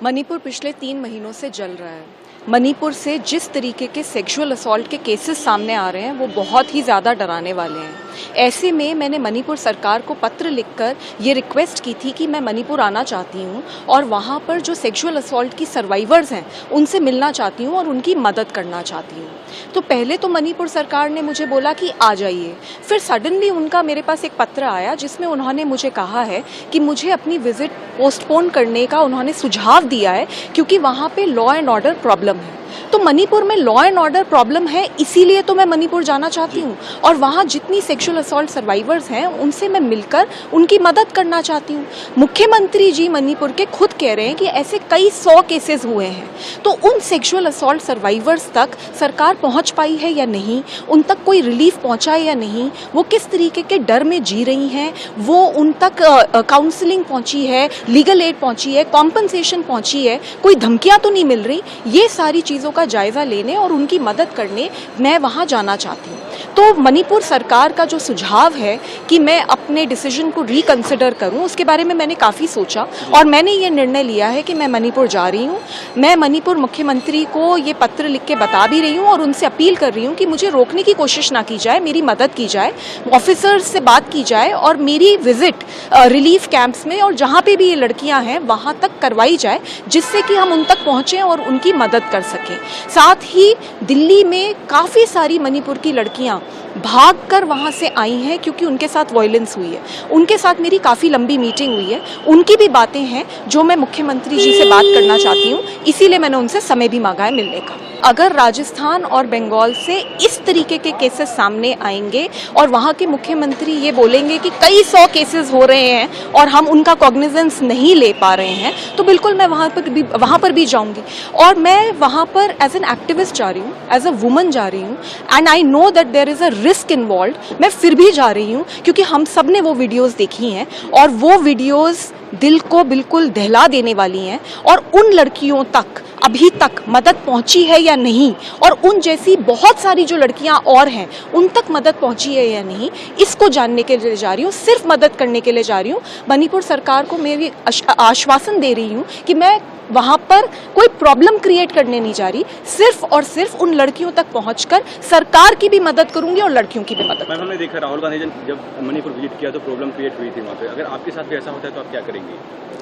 मणिपुर पिछले 3 महीनों से जल रहा है। मणिपुर से जिस तरीके के सेक्सुअल असॉल्ट के केसेस सामने आ रहे हैं वो बहुत ही ज़्यादा डराने वाले हैं। ऐसे में मैंने मणिपुर सरकार को पत्र लिखकर ये रिक्वेस्ट की थी कि मैं मणिपुर आना चाहती हूँ और वहाँ पर जो सेक्सुअल असॉल्ट की सर्वाइवर्स हैं उनसे मिलना चाहती हूँ और उनकी मदद करना चाहती हूँ। तो पहले तो मणिपुर सरकार ने मुझे बोला कि आ जाइए, फिर सडनली उनका मेरे पास एक पत्र आया जिसमें उन्होंने मुझे कहा है कि मुझे अपनी विजिट पोस्टपोन करने का उन्होंने सुझाव दिया है क्योंकि वहाँ पे लॉ एंड ऑर्डर प्रॉब्लम है। तो मणिपुर में लॉ एंड ऑर्डर प्रॉब्लम है, इसीलिए तो मैं मणिपुर जाना चाहती हूँ और वहाँ जितनी सेक्सुअल असॉल्ट सर्वाइवर्स हैं उनसे मैं मिलकर उनकी मदद करना चाहती हूँ। मुख्यमंत्री जी मणिपुर के खुद कह रहे हैं कि ऐसे कई 100 केसेस हुए हैं, तो उन सेक्सुअल असॉल्ट सर्वाइवर्स तक सरकार पहुँच पाई है या नहीं, उन तक कोई रिलीफ पहुँचा है या नहीं, वो किस तरीके के डर में जी रही हैं, वो उन तक काउंसलिंग पहुँची है, लीगल एड पहुँची है, कॉम्पनसेशन पहुँची है, कोई धमकियाँ तो नहीं मिल रही, ये सारी चीज़ों का जायजा लेने और उनकी मदद करने मैं वहां जाना चाहती हूँ। तो मणिपुर सरकार का जो सुझाव है कि मैं अपने डिसीजन को रिकंसिडर करूं, उसके बारे में मैंने काफ़ी सोचा और मैंने ये निर्णय लिया है कि मैं मणिपुर जा रही हूँ। मैं मणिपुर मुख्यमंत्री को ये पत्र लिख के बता भी रही हूँ और उनसे अपील कर रही हूँ कि मुझे रोकने की कोशिश ना की जाए, मेरी मदद की जाए, ऑफिसर्स से बात की जाए और मेरी विजिट रिलीफ कैंप्स में और जहाँ पे भी ये लड़कियाँ हैं वहाँ तक करवाई जाए, जिससे कि हम उन तक पहुँचें और उनकी मदद कर सकें। साथ ही दिल्ली में काफ़ी सारी मणिपुर की लड़कियां भागकर वहां से आई हैं क्योंकि उनके साथ वायलेंस हुई है। उनके साथ मेरी काफ़ी लंबी मीटिंग हुई है, उनकी भी बातें हैं जो मैं मुख्यमंत्री जी से बात करना चाहती हूँ, इसीलिए मैंने उनसे समय भी मांगा है मिलने का। अगर राजस्थान और बंगाल से इस तरीके के केसेस सामने आएंगे और वहाँ के मुख्यमंत्री ये बोलेंगे कि कई 100 केसेस हो रहे हैं और हम उनका कॉग्निजेंस नहीं ले पा रहे हैं, तो बिल्कुल मैं वहाँ पर भी जाऊँगी और मैं वहाँ पर एज एन एक्टिविस्ट जा रही हूँ, एज अ वुमन जा रही हूँ and I know that there is a risk involve. मैं फिर भी जा रही हूँ क्योंकि हम सब ने वो वीडियोज़ देखी हैं और वो वीडियोज़ दिल को बिल्कुल दहला देने वाली हैं और उन लड़कियों तक अभी तक मदद पहुंची है या नहीं और उन जैसी बहुत सारी जो लड़कियां और हैं उन तक मदद पहुंची है या नहीं, इसको जानने के लिए जा रही हूँ, सिर्फ मदद करने के लिए जा रही हूँ। मणिपुर सरकार को मैं भी आश्वासन दे रही हूँ कि मैं वहाँ पर कोई प्रॉब्लम क्रिएट करने नहीं जा रही, सिर्फ और सिर्फ उन लड़कियों तक पहुँचकर सरकार की भी मदद करूँगी और लड़कियों की भी मदद। मैम, हमने देखा राहुल गांधी जब मणिपुर विजिट किया तो प्रॉब्लम क्रिएट हुई थी वहाँ पे, अगर आपके साथ भी ऐसा होता है तो आप क्या करेंगे?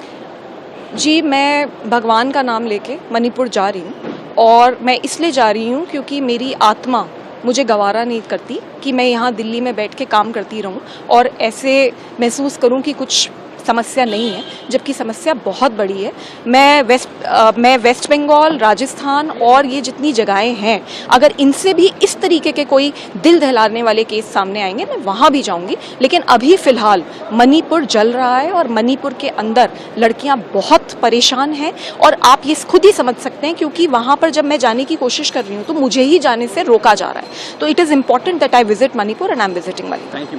जी, मैं भगवान का नाम लेके मणिपुर जा रही हूँ और मैं इसलिए जा रही हूँ क्योंकि मेरी आत्मा मुझे गवारा नहीं करती कि मैं यहाँ दिल्ली में बैठ के काम करती रहूँ और ऐसे महसूस करूँ कि कुछ समस्या नहीं है, जबकि समस्या बहुत बड़ी है। मैं वेस्ट बंगाल, राजस्थान और ये जितनी जगहें हैं, अगर इनसे भी इस तरीके के कोई दिल दहलाने वाले केस सामने आएंगे मैं वहाँ भी जाऊँगी, लेकिन अभी फ़िलहाल मणिपुर जल रहा है और मणिपुर के अंदर लड़कियाँ बहुत परेशान हैं और आप ये खुद ही समझ सकते हैं क्योंकि वहाँ पर जब मैं जाने की कोशिश कर रही हूँ तो मुझे ही जाने से रोका जा रहा है। तो it is important that I visit Manipur and I am visiting Manipur.